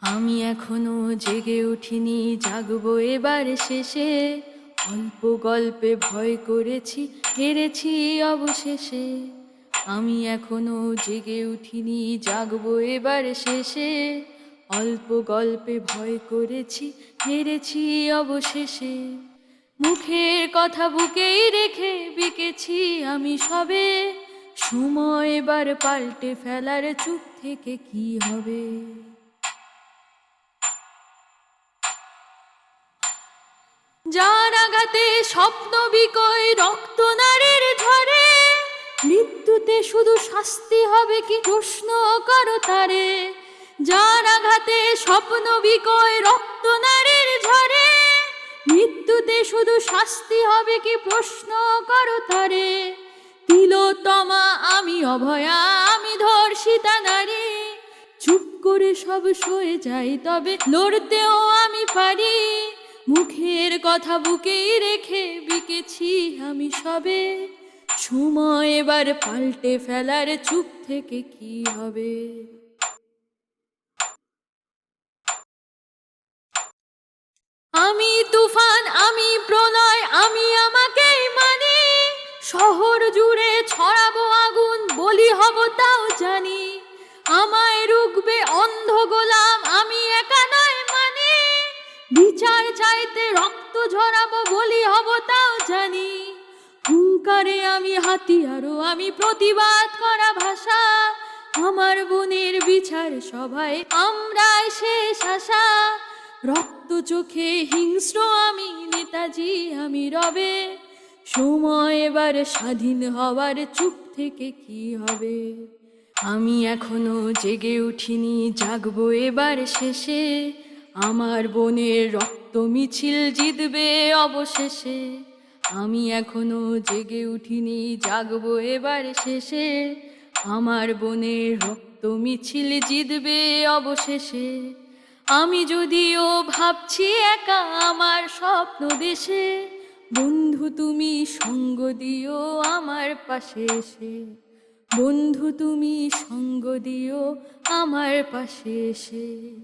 আমি এখনো জেগে উঠিনি, জাগবো এবার শেষে। অল্প গল্পে ভয় করেছি, হেরেছি অবশেষে। আমি এখনো জেগে উঠিনি, জাগবো এবার শেষে। অল্প গল্পে ভয় করেছি, হেরেছি অবশেষে। মুখের কথা বুকেই রেখে বিকেছি আমি সবে। সময় এবার পাল্টে ফেলার, চুপ থেকে কি হবে। যার আঘাতে স্বপ্ন বিকয়, রক্ত নারীর ঝরে। মৃত্যুতে শুধু শাস্তি হবে কি, প্রশ্ন করো তারে। যার আঘাতে স্বপ্ন বিকয়, রক্ত নারীর ঝরে। মৃত্যুতে শুধু শাস্তি হবে কি, প্রশ্ন করো তারে। তিলোত্তমা আমি অভয়া, আমি ধর্ষিতা নারী। চুপ করে সব সয়ে যাই, তবে লড়তেও আমি পারি। মুখের কথা বুকেই রেখে বিকেছি আমি সবে। সময় এবার পাল্টে ফেলার, চুপ থেকে কি হবে। আমি তুফান, আমি প্রলয়, আমি আমাকেই মানি। শহর জুড়ে ছড়াবো আগুন, বলি হব তাও জানি। আমায় রুখবে অন্ধ গোলাম, আমি একা নয় মানি। বিচার চাইতে রক্ত ঝরাবো, বলি হব তাও জানি। হুঙ্কারে আমি হাতিয়ারও, আমি প্রতিবাদ করা ভাষা। আমার বোনের বিচার সভায় আমরাই শেষ আশা। রক্ত চোখে হিংস্র আমি নেতাজি, আমি রবে। সময় এবার স্বাধীন হওয়ার, চুপ থেকে কি হবে। আমি এখনো জেগে উঠিনি, জাগবো এবার শেষে। আমার বোনের রক্ত মিছিল জিতবে অবশেষে। আমি এখনো জেগে উঠিনি, জাগবো এবার শেষে। আমার বোনের রক্ত মিছিল জিতবে অবশেষে। আমি যদিও ভাবছি একা আমার স্বপ্ন দেশে। বন্ধু তুমি সঙ্গ দিও আমার পাশে এসে। বন্ধু তুমি সঙ্গ দিও আমার পাশে এসে।